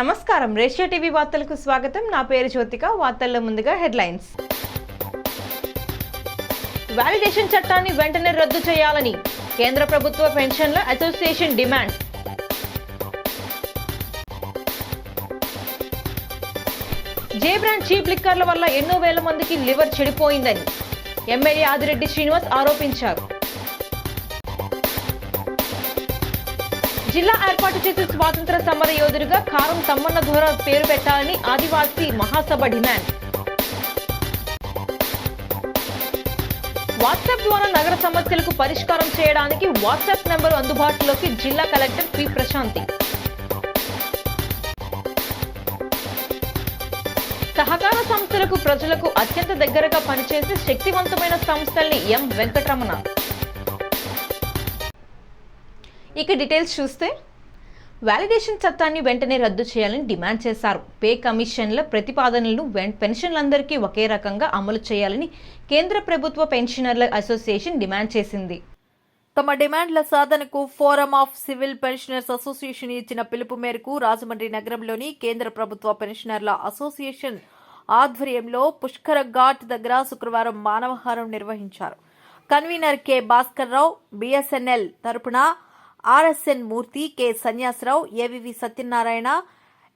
నమస్కారం ratio TV వార్తలకు స్వాగతం. నా పేరు జ్యోతిక. వార్తల్లో ముందుగా హెడ్లైన్స్. వాలిడేషన్ చట్టాన్ని వెంటనే రద్దు చేయాలని కేంద్ర ప్రభుత్వ పెన్షన్ల అసోసియేషన్ డిమాండ్. జే బ్రాండ్ చీప్ లిక్కర్ల వల్ల ఎన్నో వేల మందికి లివర్ చెడిపోయిందని ఎమ్మెల్యే ఆదిరెడ్డి శ్రీనివాస్ ఆరోపించారు. జిల్లా ఏర్పాటు చేసే స్వాతంత్ర సమర యోధుడిగా కారం తమ్మన్న దొర పేరు పెట్టాలని ఆదివాసీ మహాసభ డిమాండ్. వాట్సాప్ ద్వారా నగర సమస్యలకు పరిష్కారం చేయడానికి వాట్సాప్ నెంబరు అందుబాటులోకి జిల్లా కలెక్టర్ పి ప్రశాంతి. సహకార సంస్థలకు ప్రజలకు అత్యంత దగ్గరగా పనిచేసే శక్తివంతమైన సంస్థల్ని ఎం వెంకటరమణ. ఇక డీటెయిల్స్ చూస్తే, వాలిడేషన్ చట్టాన్ని వెంటనే రద్దు చేయాలని డిమాండ్ చేశారు. పే కమిషన్ల ప్రతిపాదనలను పెన్షన్లందరికీ ఒకే రకంగా అమలు చేయాలని కేంద్ర ప్రభుత్వ పెన్షనర్ల అసోసియేషన్ డిమాండ్ చేసింది. తమ డిమాండ్ల సాధనకు forum of civil pensioners association ఇచ్చిన పిలుపు మేరకు రాజమండ్రి నగరంలోని కేంద్ర ప్రభుత్వ పెన్షనర్ల అసోసియేషన్ ఆధ్వర్యంలో పుష్కర ఘాట్ దగ్గర శుక్రవారం మానవహారం నిర్వహించారు. Convener K Bhaskar Rao, BSNL తరపున RSN Murthy, K Sanyasarao, AVV Satyanarayana,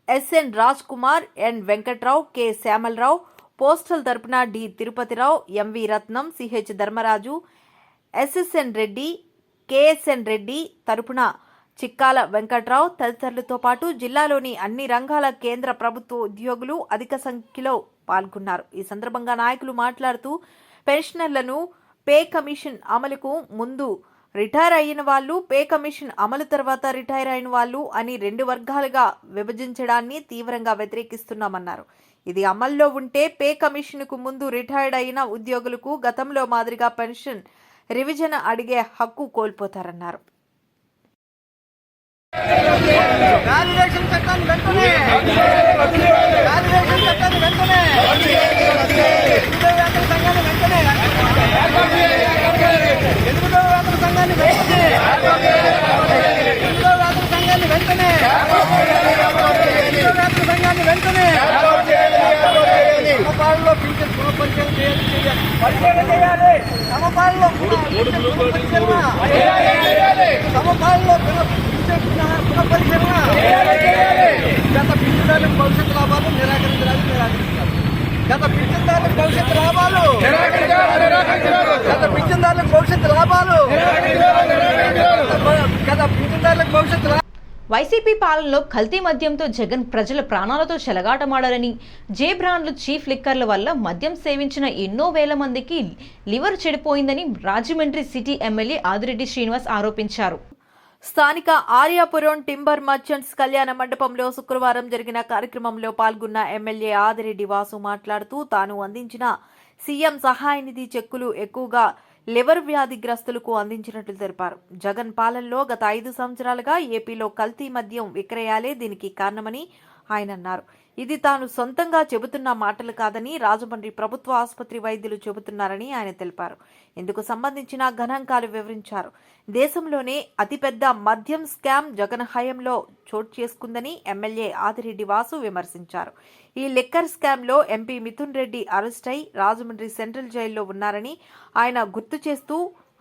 SN Raj Kumar, N Venkatrao, K Syamalarao, postal తరపున D Tirupatirao, MV Ratnam, CH Dharmaraju, SSN Reddy, KSN Reddy తరపున చిక్కాల వెంకట్రావు తదితరులతో పాటు జిల్లాలోని అన్ని రంగాల కేంద్ర ప్రభుత్వ ఉద్యోగులు అధిక సంఖ్యలో పాల్గొన్నారు. ఈ సందర్భంగా నాయకులు మాట్లాడుతూ పెన్షనర్లను పే కమిషన్ అమలుకు ముందు రిటైర్ అయిన వాళ్ళు, పే కమిషన్ అమలు తర్వాత రిటైర్ అయిన వాళ్ళు అని 2 వర్గాలుగా విభజించడాన్ని తీవ్రంగా వ్యతిరేకిస్తున్నామన్నారు. ఇది అమల్లో ఉంటే పే కమిషన్కు ముందు రిటైర్డ్ అయిన ఉద్యోగులకు గతంలో మాదిరిగా పెన్షన్ రివిజన్ అడిగే హక్కు కోల్పోతారన్నారు. గత పింఛన్దారులకు భవిష్యత్తు లాభాలు నిరాకరించారు. గత పింఛన్దారులకు భవిష్యత్తు లాభాలు వైసీపీ పాలనలో కల్తీ మద్యంతో జగన్ ప్రజల ప్రాణాలతో చెలగాటమాడారని, జే బ్రాండ్లు చీఫ్ లిక్కర్ల వల్ల మద్యం సేవించిన ఎన్నో వేల మందికి లివర్ చెడిపోయిందని రాజమండ్రి సిటీ ఎమ్మెల్యే ఆదిరెడ్డి శ్రీనివాస్ ఆరోపించారు. స్థానిక ఆర్యాపురం టింబర్ మర్చెంట్స్ కళ్యాణ మండపంలో శుక్రవారం జరిగిన కార్యక్రమంలో పాల్గొన్న ఎమ్మెల్యే ఆదిరెడ్డి వాసు మాట్లాడుతూ తాను అందించిన సీఎం సహాయ నిధి చెక్కులు ఎక్కువగా లివర్ వ్యాధిగ్రస్తులకు అందించినట్లు తెలిపారు. జగన్ పాలనలో గత 5 సంవత్సరాలుగా ఏపీలో కల్తీ మద్యం విక్రయాలే దీనికి కారణమని ఆయన అన్నారు. ఇది తాను సొంతంగా చెబుతున్న మాటలు కాదని రాజమండ్రి ప్రభుత్వ ఆసుపత్రి వైద్యులు చెబుతున్నారని ఆయన తెలిపారు. ఇందుకు సంబంధించిన గణాంకాలు వివరించారు. దేశంలోనే అతిపెద్ద మద్యం స్కామ్ జగన్ హయాంలో చోటు చేసుకుందని ఎమ్మెల్యే ఆదిరెడ్డి వాసు విమర్శించారు. ఈ లిక్కర్ స్కామ్లో ఎంపీ మిథున్ రెడ్డి అరెస్ట్ అయి రాజమండ్రి సెంట్రల్ జైల్లో ఉన్నారని ఆయన గుర్తు చేస్తూ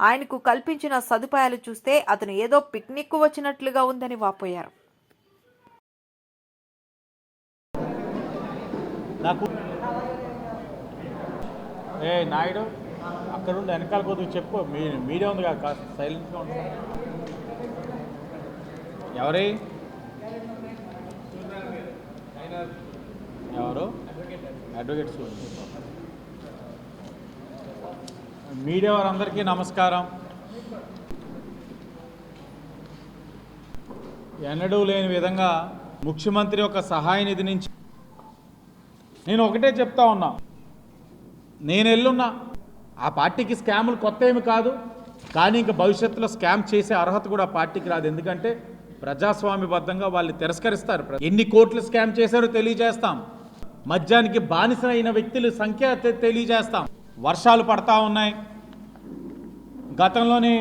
ఆయనకు కల్పించిన సదుపాయాలు చూస్తే అతను ఏదో పిక్నిక్ వచ్చినట్లుగా ఉందని వాపోయారు. నాయుడు అక్కడ ఉండి వెనకాల కొద్దిగా చెప్పు, మీడియా ఉంది కదా, సైలెంట్గా ఉంటుంది. ఎవరు అడ్వకేట్స్ మీడియా వారందరికీ నమస్కారం. ఎన్నడూ లేని విధంగా ముఖ్యమంత్రి యొక్క సహాయ నిధి నుంచి నేను ఒకటే చెప్తా ఉన్నా, నేను ఎల్లున్నా ఆ పార్టీకి స్కాములు కొత్త ఏమి కాదు, కానీ ఇంకా భవిష్యత్తులో స్కామ్ చేసే అర్హత కూడా పార్టీకి రాదు. ఎందుకంటే ప్రజాస్వామ్యబద్ధంగా వాళ్ళు తిరస్కరిస్తారు. ఎన్ని కోట్లు స్కామ్ చేశారో తెలియజేస్తాం, మద్యానికి బానిసైన వ్యక్తుల సంఖ్య తెలియజేస్తాం. వర్షాలు పడతా ఉన్నాయి, గతంలోనే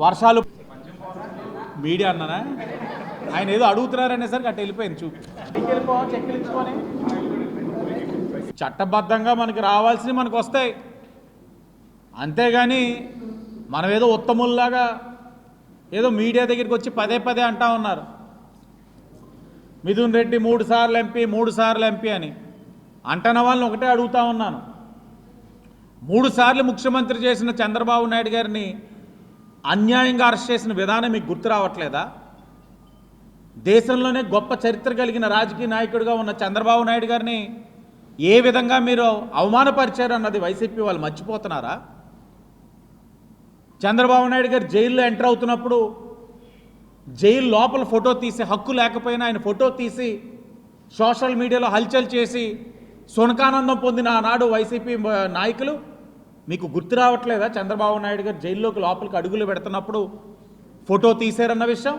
వర్షాలు మీడియా అన్నానా ఆయన ఏదో అడుగుతున్నారనేసరికి అటు వెళ్ళిపోయింది చూపు. వెళ్ళిపోవా చెక్కులు ఇచ్చుకొని. చట్టబద్ధంగా మనకి రావాల్సినవి మనకు వస్తాయి, అంతేగాని మనం ఏదో ఉత్తముల్లాగా ఏదో మీడియా దగ్గరికి వచ్చి పదే పదే అంటా ఉన్నారు మిథున్ రెడ్డి 3 సార్లు ఎంపీ 3 సార్లు ఎంపీ అని. అంటన వాళ్ళని ఒకటే అడుగుతా ఉన్నాను, 3 సార్లు ముఖ్యమంత్రి చేసిన చంద్రబాబు నాయుడు గారిని అన్యాయంగా అరెస్ట్ చేసిన విధానం మీకు గుర్తు రావట్లేదా? దేశంలోనే గొప్ప చరిత్ర కలిగిన రాజకీయ నాయకుడిగా ఉన్న చంద్రబాబు నాయుడు గారిని ఏ విధంగా మీరు అవమానపరిచారు అన్నది వైసీపీ వాళ్ళు మర్చిపోతున్నారా? చంద్రబాబు నాయుడు గారు జైల్లో ఎంటర్ అవుతున్నప్పుడు జైలు లోపల ఫోటో తీసి, హక్కు లేకపోయినా ఆయన ఫోటో తీసి సోషల్ మీడియాలో హల్చల్ చేసి సునకానందం పొందిన ఆనాడు వైసీపీ నాయకులు మీకు గుర్తు రావట్లేదా? చంద్రబాబు నాయుడు గారు జైల్లోకి లోపలికి అడుగులు పెడుతున్నప్పుడు ఫోటో తీసారన్న విషయం,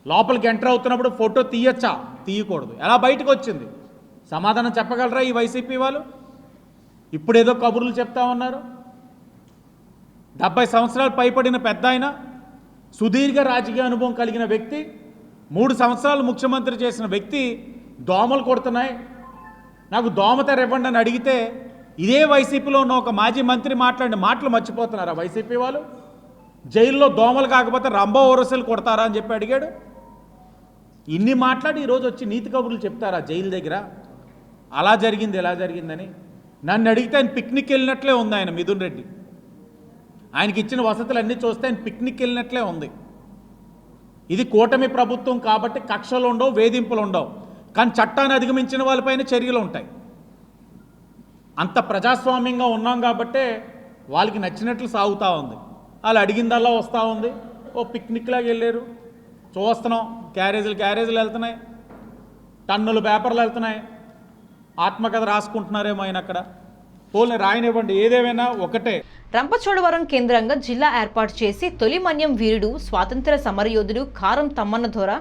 లోపలికి ఎంటర్ అవుతున్నప్పుడు ఫోటో తీయచ్చా తీయకూడదు, ఎలా బయటకు వచ్చింది? సమాధానం చెప్పగలరా ఈ వైసీపీ వాళ్ళు? ఇప్పుడేదో కబుర్లు చెప్తా ఉన్నారు. 70 సంవత్సరాలు పైపడిన పెద్ద ఆయన, సుదీర్ఘ రాజకీయ అనుభవం కలిగిన వ్యక్తి, 3 సంవత్సరాలు ముఖ్యమంత్రి చేసిన వ్యక్తి దోమలు కొడుతున్నాయి, నాకు దోమతెర ఇవ్వండి అని అడిగితే ఇదే వైసీపీలో ఉన్న ఒక మాజీ మంత్రి మాట్లాడిన మాటలు మర్చిపోతున్నారా వైసీపీ వాళ్ళు? జైల్లో దోమలు కాకపోతే రంభో ఓరసలు కొడతారా అని చెప్పి అడిగాడు. ఇన్ని మాట్లాడి ఈరోజు వచ్చి నీతి కబుర్లు చెప్తారా జైలు దగ్గర? అలా జరిగింది ఎలా జరిగిందని నన్ను అడిగితే ఆయన పిక్నిక్ వెళ్ళినట్లే ఉంది. ఆయన మిథున్ రెడ్డి ఆయనకి ఇచ్చిన వసతులు అన్నీ చూస్తే ఆయన పిక్నిక్ వెళ్ళినట్లే ఉంది. ఇది కూటమి ప్రభుత్వం కాబట్టి కక్షలు ఉండవు, వేధింపులు ఉండవు, కానీ చట్టాన్ని అధిగమించిన వాళ్ళపైన చర్యలు ఉంటాయి. అంత ప్రజాస్వామ్యంగా ఉన్నాం కాబట్టే వాళ్ళకి నచ్చినట్లు సాగుతూ ఉంది. వాళ్ళు అడిగిందల్లా వస్తూ ఉంది. ఓ పిక్నిక్ లాగా వెళ్ళారు, చూస్తున్నాం, క్యారేజీలు వెళ్తున్నాయి, టన్నుల పేపర్లు వెళ్తున్నాయి, ఆత్మకథ రాసుకుంటున్నారేమో ఆయన అక్కడ. పోల్ని రాయనివ్వండి, ఏదేమైనా ఒకటే. రంపచోడవరం కేంద్రంగా జిల్లా ఏర్పాటు చేసి తొలి మన్యం వీరుడు స్వాతంత్ర సమరయోధుడు కారం తమ్మన్న దొర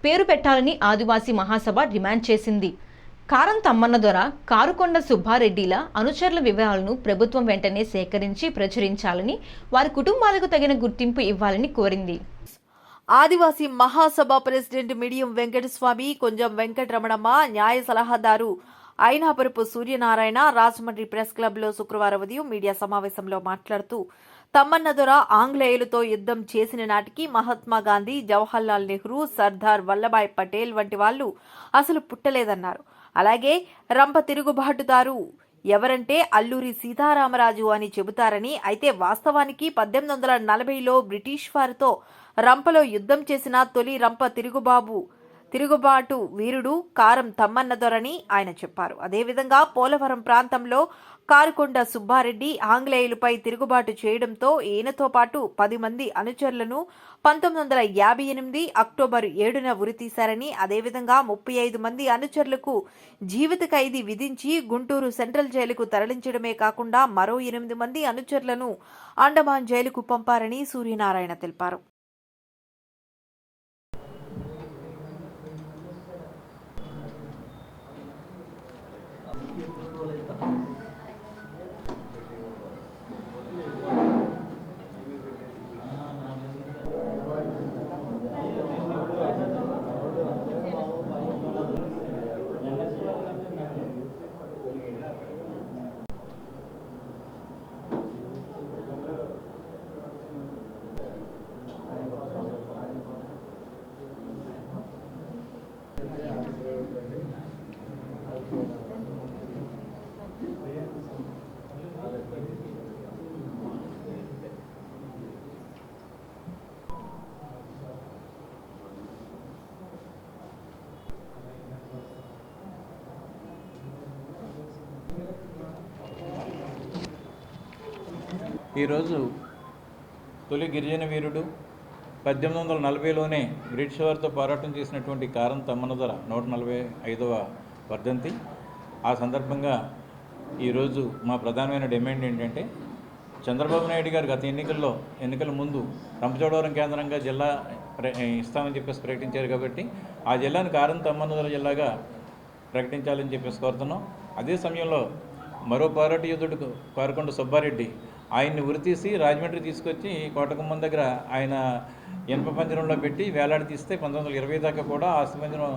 పేరు పెట్టాలని ఆదివాసీ మహాసభ డిమాండ్ చేసింది. కారం తమ్మన్న దొర, కారుకొండ సుబ్బారెడ్డిల అనుచరుల వివరాలను ప్రభుత్వం వెంటనే సేకరించి ప్రచురించాలని, వారి కుటుంబాలకు తగిన గుర్తింపు ఇవ్వాలని కోరింది. ఆదివాసీ మహాసభ ప్రెసిడెంట్ మిడియం వెంకటస్వామి, కొంజం వెంకటరమణమ్మ, న్యాయ సలహాదారు అయినాపురపు సూర్యనారాయణ రాజమండ్రి ప్రెస్ క్లబ్లో శుక్రవారం ఉదయం మీడియా సమావేశంలో మాట్లాడుతూ, తమ్మన్న దొర ఆంగ్లేయులతో యుద్ధం చేసిన నాటికి మహాత్మా గాంధీ, జవహర్లాల్ నెహ్రూ, సర్దార్ వల్లభాయ్ పటేల్ వంటి వాళ్ళు అసలు పుట్టలేదన్నారు. అలాగే రంప తిరుగుబాటుదారు ఎవరంటే అల్లూరి సీతారామరాజు అని చెబుతారని, అయితే వాస్తవానికి 1840లో బ్రిటిష్ వారితో రంపలో యుద్ధం చేసిన తొలి రంప తిరుగుబాటు వీరుడు కారం తమ్మన్న దొరని ఆయన చెప్పారు. అదేవిధంగా పోలవరం ప్రాంతంలో కారుకొండ సుబ్బారెడ్డి ఆంగ్లేయులపై తిరుగుబాటు చేయడంతో ఈయనతో పాటు 10 మంది అనుచరులను 1958 అక్టోబర్ 7న ఉరితీశారని, అదేవిధంగా 35 మంది అనుచరులకు జీవిత ఖైదీ విధించి గుంటూరు సెంట్రల్ జైలుకు తరలించడమే కాకుండా మరో 8 మంది అనుచరులను అండమాన్ జైలుకు పంపారని సూర్యనారాయణ తెలిపారు. ఈరోజు తొలి గిరిజన వీరుడు 1840లోనే బ్రిటిష్ వారితో పోరాటం చేసినటువంటి కారం తమ్మన్న దొర 145వ వర్ధంతి. ఆ సందర్భంగా ఈరోజు మా ప్రధానమైన డిమాండ్ ఏంటంటే, చంద్రబాబు నాయుడు గారు గత ఎన్నికల ముందు రంపచోడవరం కేంద్రంగా జిల్లా ఇస్తామని చెప్పేసి ప్రకటించారు కాబట్టి ఆ జిల్లాను కారం తమ్మన్న దొర జిల్లాగా ప్రకటించాలని చెప్పేసి కోరుతున్నాం. అదే సమయంలో మరో పోరాట యోధుడు కారుకొండ సుబ్బారెడ్డి ఆయన్ని ఉరితీసి రాజమండ్రి తీసుకొచ్చి కోటగుమ్మం దగ్గర ఆయన ఇనుప పంజరంలో పెట్టి వేలాడి తీస్తే 1920 దాకా కూడా ఆస్తి పంజరం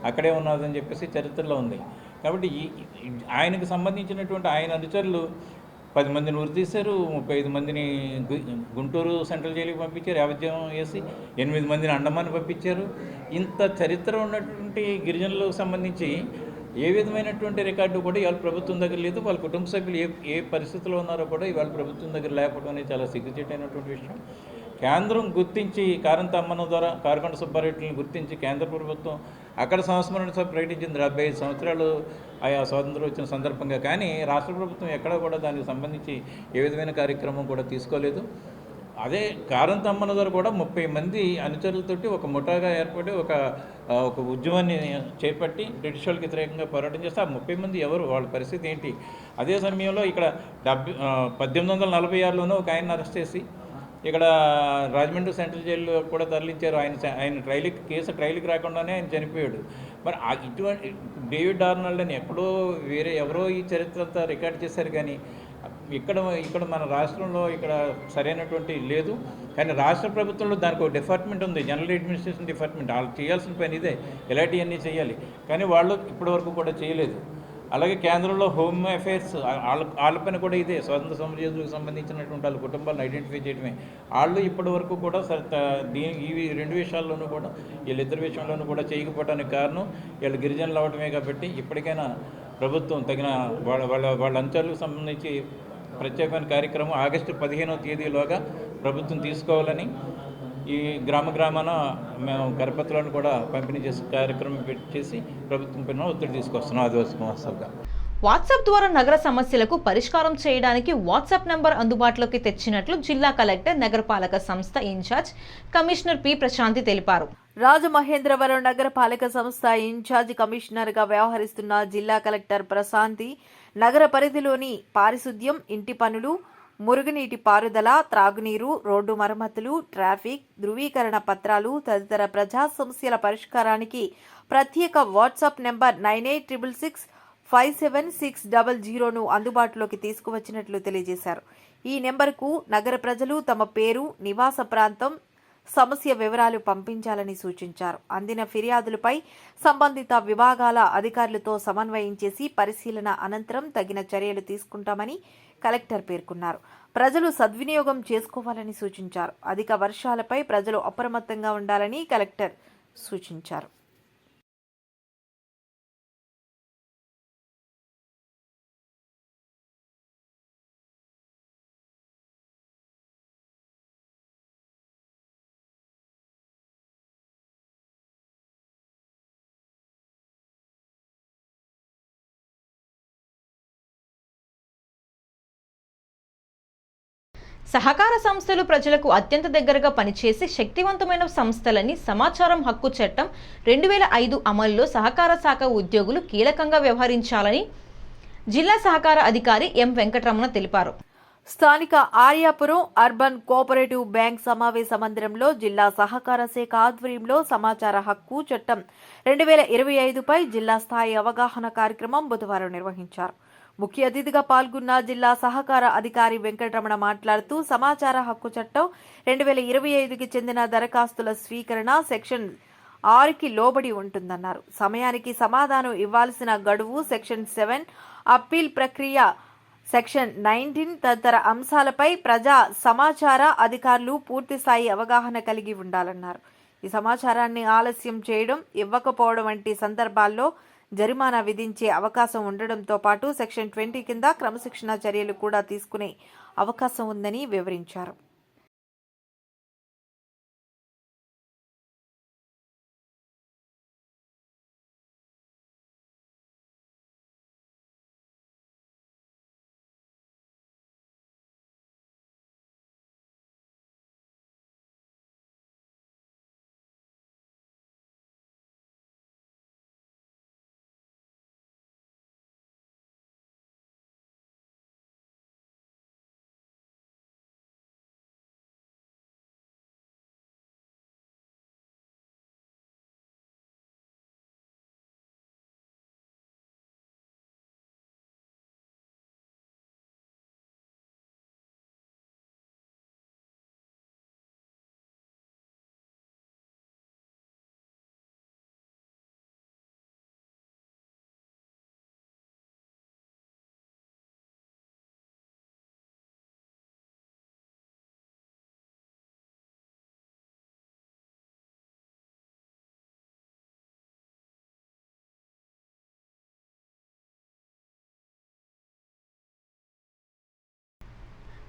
అక్కడే ఉన్నదని చెప్పేసి చరిత్రలో ఉంది. కాబట్టి ఆయనకు సంబంధించినటువంటి ఆయన అనుచరులు 10 మందిని ఉరితీశారు, 35 మందిని గుంటూరు సెంట్రల్ జైలుకి పంపించారు, యావజ్జీవం వేసి 8 మందిని అండమాన్ పంపించారు. ఇంత చరిత్ర ఉన్నటువంటి గిరిజనులకు సంబంధించి ఏ విధమైనటువంటి రికార్డు కూడా ఇవాళ ప్రభుత్వం దగ్గర లేదు. వాళ్ళ కుటుంబ సభ్యులు ఏ పరిస్థితిలో ఉన్నారో కూడా ఇవాళ ప్రభుత్వం దగ్గర లేకపోవడం అనేది చాలా సిగ్గుచేటైనటువంటి విషయం. కేంద్రం గుర్తించి కారంతమ్మన ద్వారా కారకొండ సుబ్బారెడ్డిని గుర్తించి కేంద్ర ప్రభుత్వం అక్కడ సంస్మరణ సభ ప్రకటించింది 75 సంవత్సరాలు ఆయా స్వాతంత్రం వచ్చిన సందర్భంగా. కానీ రాష్ట్ర ప్రభుత్వం ఎక్కడ కూడా దానికి సంబంధించి ఏ విధమైన కార్యక్రమం కూడా తీసుకోలేదు. అదే కారంతమ్మన ద్వారా కూడా 30 మంది అనుచరులతోటి ఒక ముఠాగా ఏర్పడి ఒక ఉద్యమాన్ని చేపట్టి బ్రిటిష్ వాళ్ళకి వ్యతిరేకంగా పోరాటం చేస్తే ఆ 30 మంది ఎవరు, వాళ్ళ పరిస్థితి ఏంటి? అదే సమయంలో ఇక్కడ 1846లోనూ ఒక ఆయన అరెస్ట్ చేసి ఇక్కడ రాజమండ్రి సెంట్రల్ జైల్లో కూడా తరలించారు. ఆయన ట్రైల్కి రాకుండానే ఆయన చనిపోయాడు. మరి ఇటువంటి డేవిడ్ ఆర్నాల్డ్ అని ఎవరో ఈ చరిత్ర అంతా రికార్డ్ చేశారు. కానీ ఇక్కడ మన రాష్ట్రంలో ఇక్కడ సరైనటువంటి లేదు. కానీ రాష్ట్ర ప్రభుత్వంలో దానికి ఒక డిపార్ట్మెంట్ ఉంది, జనరల్ అడ్మినిస్ట్రేషన్ డిపార్ట్మెంట్. వాళ్ళు చేయాల్సిన పని ఇదే, ఇలాంటివన్నీ చేయాలి. కానీ వాళ్ళు ఇప్పటివరకు కూడా చేయలేదు. అలాగే కేంద్రంలో హోమ్ అఫైర్స్ వాళ్ళ పని కూడా ఇదే, స్వాతంత్ర సమరయోధులకు సంబంధించినటువంటి వాళ్ళ కుటుంబాలను ఐడెంటిఫై చేయడమే. వాళ్ళు ఇప్పటి వరకు కూడా ఈ 2 విషయాల్లోనూ కూడా వీళ్ళిద్దరి విషయంలోనూ కూడా చేయకపోవడానికి కారణం వీళ్ళు గిరిజనులు అవడమే. కాబట్టి ఇప్పటికైనా ప్రభుత్వం తగిన వాళ్ళ అంశాలకు సంబంధించి ప్రత్యేకమైన కార్యక్రమం ఆగస్టు 15వ తేదీలోగా ప్రభుత్వం తీసుకోవాలని ఈ గ్రామాన మేము కరపత్రాలను కూడా పంపిణీ చేసే కార్యక్రమం చేసి ప్రభుత్వం పైన ఒత్తిడి తీసుకొస్తున్నాం ఆదివాసీ మహోత్సవ్గా. వాట్సాప్ ద్వారా నగర సమస్యలకు పరిష్కారం చేయడానికి వాట్సాప్ నంబర్ అందుబాటులోకి తెచ్చినట్లు జిల్లా కలెక్టర్ నగరపాలక సంస్థ ఇన్ఛార్జ్ కమిషనర్ పి ప్రశాంతి తెలిపారు. రాజమహేంద్రవరం నగరపాలక సంస్థ ఇన్ఛార్జ్ కమిషనర్గా వ్యవహరిస్తున్న జిల్లా కలెక్టర్ ప్రశాంతి నగర పరిధిలోని పారిశుద్ధ్యం, ఇంటి పనులు, మురుగునీటి పారుదల, త్రాగునీరు, రోడ్డు మరమ్మతులు, ట్రాఫిక్, ధృవీకరణ పత్రాలు తదితర ప్రజా సమస్యల పరిష్కారానికి ప్రత్యేక వాట్సాప్ నెంబర్ 9866576600ను అందుబాటులోకి తీసుకువచ్చినట్లు తెలియజేశారు. ఈ నెంబర్కు నగర ప్రజలు తమ పేరు, నివాస ప్రాంతం, సమస్య వివరాలు పంపించాలని సూచించారు. అందిన ఫిర్యాదులపై సంబంధిత విభాగాల అధికారులతో సమన్వయం చేసి పరిశీలన అనంతరం తగిన చర్యలు తీసుకుంటామని కలెక్టర్ పేర్కొన్నారు. ప్రజలు సద్వినియోగం చేసుకోవాలని సూచించారు. అధిక వర్షాలపై ప్రజలు అప్రమత్తంగా ఉండాలని కలెక్టర్ సూచించారు. సహకార సంస్థలు ప్రజలకు అత్యంత దగ్గరగా పనిచేసి శక్తివంతమైన సంస్థలని సమాచారం హక్కు చట్టం 2005 అమలులో సహకార శాఖ ఉద్యోగులు కీలకంగా వ్యవహరించాలని జిల్లా సహకార అధికారి ఎం వెంకటరమణ తెలిపారు. స్థానిక ఆర్యాపురం అర్బన్ కోఆపరేటివ్ బ్యాంక్ సమావేశ మందిరంలో జిల్లా సహకార శాఖ ఆధ్వర్యంలో సమాచార హక్కు చట్టం 2025పై జిల్లా స్థాయి అవగాహన కార్యక్రమం బుధవారం నిర్వహించారు. ముఖ్య అతిథిగా పాల్గొన్న జిల్లా సహకార అధికారి వెంకటరమణ మాట్లాడుతూ సమాచార హక్కు చట్టం 2025కి చెందిన దరఖాస్తుల స్వీకరణ సెక్షన్ 6కి లోబడి ఉంటుందన్నారు. సమయానికి సమాధానం ఇవ్వాల్సిన గడువు సెక్షన్ 7, అప్పీల్ ప్రక్రియ సెక్షన్ 19 తదితర అంశాలపై ప్రజా సమాచార అధికారులు పూర్తిస్థాయి అవగాహన కలిగి ఉండాలన్నారు. ఈ సమాచారాన్ని ఆలస్యం చేయడం, ఇవ్వకపోవడం వంటి సందర్భాల్లో జరిమానా విధించే అవకాశం ఉండడంతో పాటు సెక్షన్ 20 కింద క్రమశిక్షణ చర్యలు కూడా తీసుకునే అవకాశం ఉందని వివరించారు.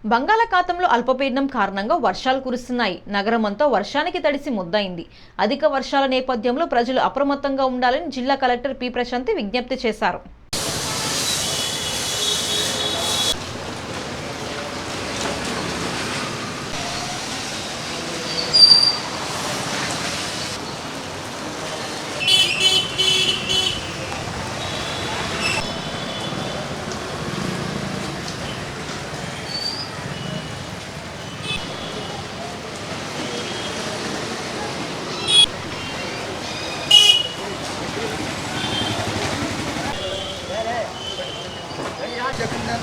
బంగాళాఖాతంలో అల్పపీడనం కారణంగా వర్షాలు కురుస్తున్నాయి. నగరమంతా వర్షానికి తడిసి ముద్దయింది. అధిక వర్షాల నేపథ్యంలో ప్రజలు అప్రమత్తంగా ఉండాలని జిల్లా కలెక్టర్ పి ప్రశాంతి విజ్ఞప్తి చేశారు. చెప్పిందా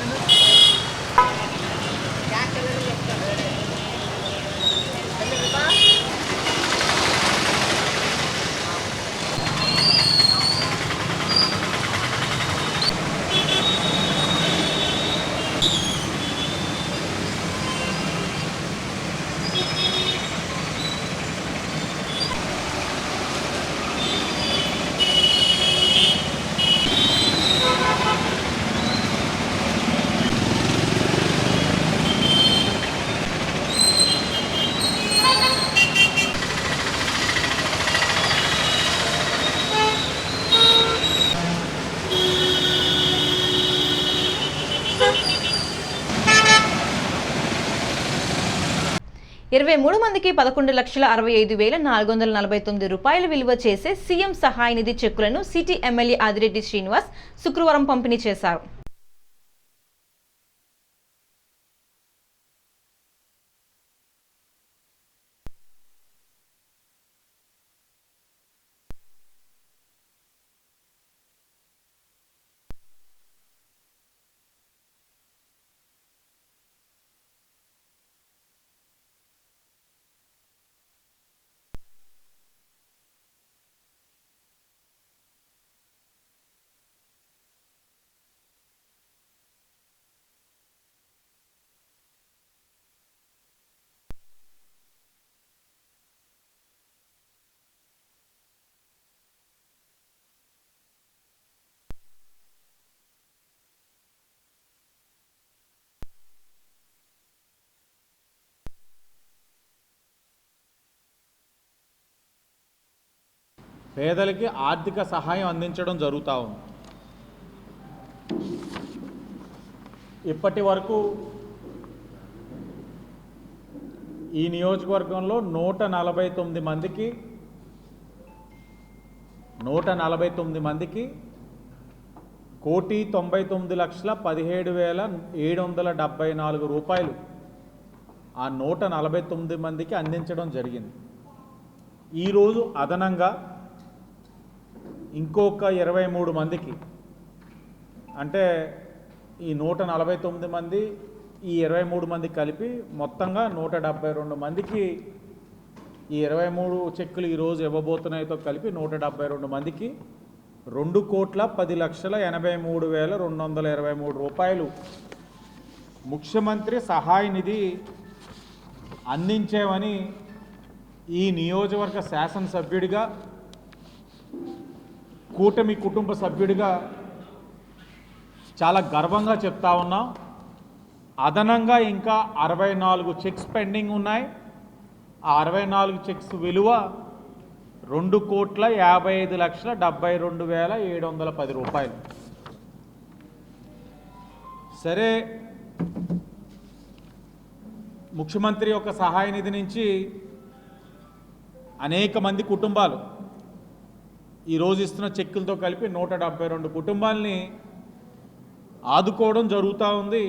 23 మందికి 11,65,449 రూపాయలు విలువ చేసే సీఎం సహాయ నిధి చెక్కులను సిటీ ఎమ్మెల్యే ఆదిరెడ్డి శ్రీనివాస్ శుక్రవారం పంపిణీ చేశారు. పేదలకి ఆర్థిక సహాయం అందించడం జరుగుతూ ఉంది. ఇప్పటి వరకు ఈ నియోజకవర్గంలో 149 మందికి 1,99,17,774 రూపాయలు ఆ 149 మందికి అందించడం జరిగింది. ఈరోజు అదనంగా ఇంకొక 23 మందికి, అంటే ఈ 149 మంది ఈ 23 మంది కలిపి మొత్తంగా 172 మందికి ఈ 23 చెక్కులు ఈరోజు ఇవ్వబోతున్నాయితో కలిపి 172 మందికి 2,10,83,223 రూపాయలు ముఖ్యమంత్రి సహాయ నిధి అందించేవని ఈ నియోజకవర్గ శాసనసభ్యుడిగా, కూటమి కుటుంబ సభ్యుడిగా చాలా గర్వంగా చెప్తా ఉన్నాం. అదనంగా ఇంకా 64 చెక్స్ పెండింగ్ ఉన్నాయి. ఆ 64 చెక్స్ విలువ 2,55,72,710 రూపాయలు. సరే, ముఖ్యమంత్రి యొక్క సహాయ నిధి నుంచి అనేక మంది కుటుంబాలు ఈరోజు ఇస్తున్న చెక్కులతో కలిపి 172 కుటుంబాలని ఆదుకోవడం జరుగుతూ ఉంది.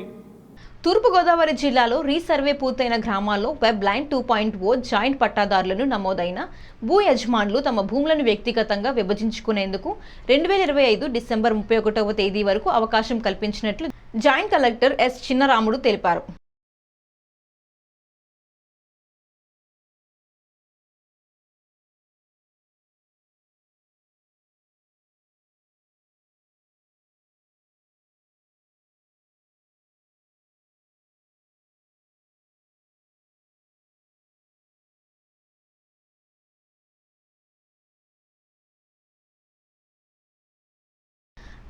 తూర్పుగోదావరి జిల్లాలో రీసర్వే పూర్తయిన గ్రామాల్లో వెబ్ లైన్ 2.0 జాయింట్ పట్టాదారులను నమోదైన భూ యజమానులు తమ భూములను వ్యక్తిగతంగా విభజించుకునేందుకు 2025 డిసెంబర్ 31వ తేదీ వరకు అవకాశం కల్పించినట్లు జాయింట్ కలెక్టర్ ఎస్ చిన్నరాముడు తెలిపారు.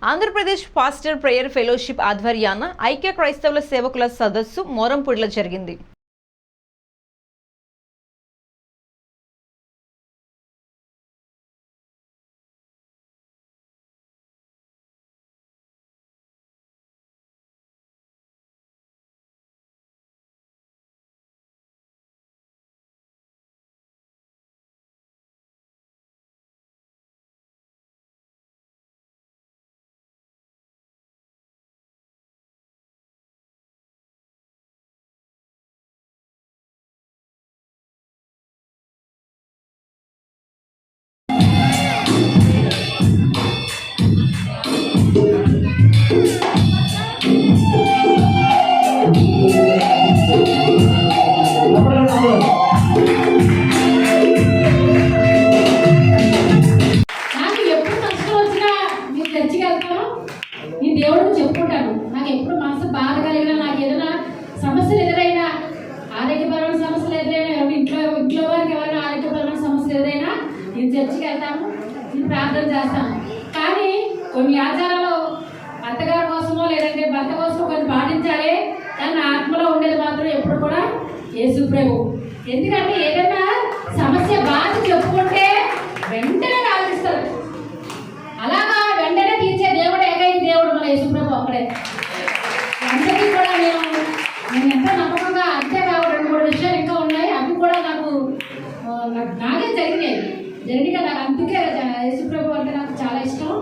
ఆంధ్రప్రదేశ్ పాస్టర్ ప్రేయర్ ఫెలోషిప్ ఆధ్వర్యాన ఐక్య క్రైస్తవుల సేవకుల సదస్సు మోరంపూడిలో జరిగింది. నాకు ఎప్పుడు కష్టం వచ్చినా మీరు చర్చికి వెళ్తాను, ఈ దేవుడిని చెప్పుకుంటాను. నాకు ఎప్పుడు మనసు బాధ కలిగినా, నాకు ఏదైనా సమస్యలు ఎదురైనా, ఆరోగ్యపరమైన సమస్యలు ఎదురైనా, ఇంట్లో వారికి ఎవరైనా ఆరోగ్యపరమైన సమస్యలు ఎదురైనా నేను చర్చికి వెళ్తాను, నేను ప్రార్థన చేస్తాను. కానీ కొన్ని ఆచారాలు అత్తగారి కోసమో లేదంటే భర్త కోసమో కొన్ని పాటించాలి, కానీ నా ఆత్మలో ఉండేది మాత్రం ఎప్పుడు కూడా యేసు ప్రభు. ఎందుకంటే ఏదైనా సమస్య బాధ చెప్పుకుంటే వెంటనే ఆలోచిస్తారు. అలాగా వెంటనే తీర్చే దేవుడు ఏకైక దేవుడు మన యేసుప్రభు ఒక్కడే. అందరికీ కూడా నేను ఎంతో నమ్మకంగా, అంతేకాదు 2-3 విషయాలు ఇంకా ఉన్నాయి, అవి కూడా నాకే జరిగినాయి కదా. అందుకే యేసుప్రభు అంటే నాకు చాలా ఇష్టం.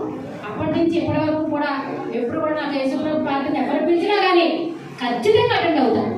అప్పటి నుంచి ఇప్పటి వరకు కూడా ఎప్పుడు కూడా నాకు యేసుప్రభు ప్రార్థన ఎవరు పిలిచినా కానీ ఖచ్చితంగా అటెండ్ అవుతాను.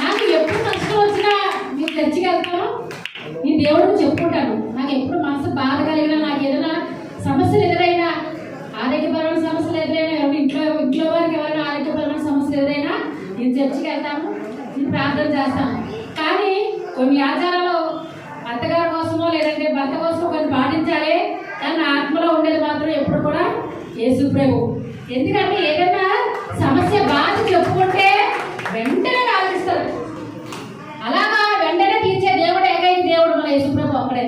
నాకు ఎప్పుడు కష్టం వచ్చినా మీరు చర్చికి వెళ్తాను, ఈ దేవుడిని చెప్పుకుంటాను. నాకు ఎప్పుడు మనసు బాధ కలిగినా, నాకు ఏదైనా సమస్యలు ఎదురైనా, ఆరోగ్యపరమైన సమస్యలు ఎదురైనా, ఇంట్లో వారికి ఎవరైనా ఆరోగ్యపరమైన సమస్యలు ఎదురైనా నేను చర్చికి వెళ్తాను, నేను ప్రార్థన చేస్తాను. కానీ కొన్ని ఆచారాలు అత్తగారి కోసమో లేదంటే భర్త కోసమో కొన్ని పాటించాలి, కానీ నా ఆత్మలో ఉండేది మాత్రం ఎప్పుడు కూడా యేసు ప్రభు. ఎందుకంటే ఏదైనా సమస్య బాధ చెప్పుకుంటే వెంటనే ఆలోచిస్తారు. అలాగా వెంటనే తీర్చే దేవుడు ఏకైక దేవుడు మన యేసుప్రభు ఒక్కడే.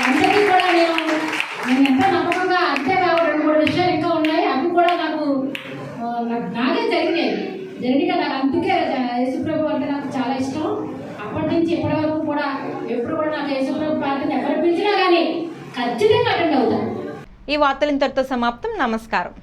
అందరికీ కూడా నేను ఎంతో నమ్మకంగా, అంతేకాదు 2-3 విషయాలు ఇంకా ఉన్నాయి, అవి కూడా నాకే జరిగినాయి కదా. అందుకే యేసుప్రభు అంటే నాకు చాలా ఇష్టం. అప్పటి నుంచి ఇప్పటి వరకు కూడా ఎప్పుడు కూడా నాకు యేసుప్రభు ప్రార్థన ఎవరు పిలిచినా కానీ ఖచ్చితంగా అటెండ్ అవుతాను. ఈ వార్తలు ఇంతటితో సమాప్తం. నమస్కారం.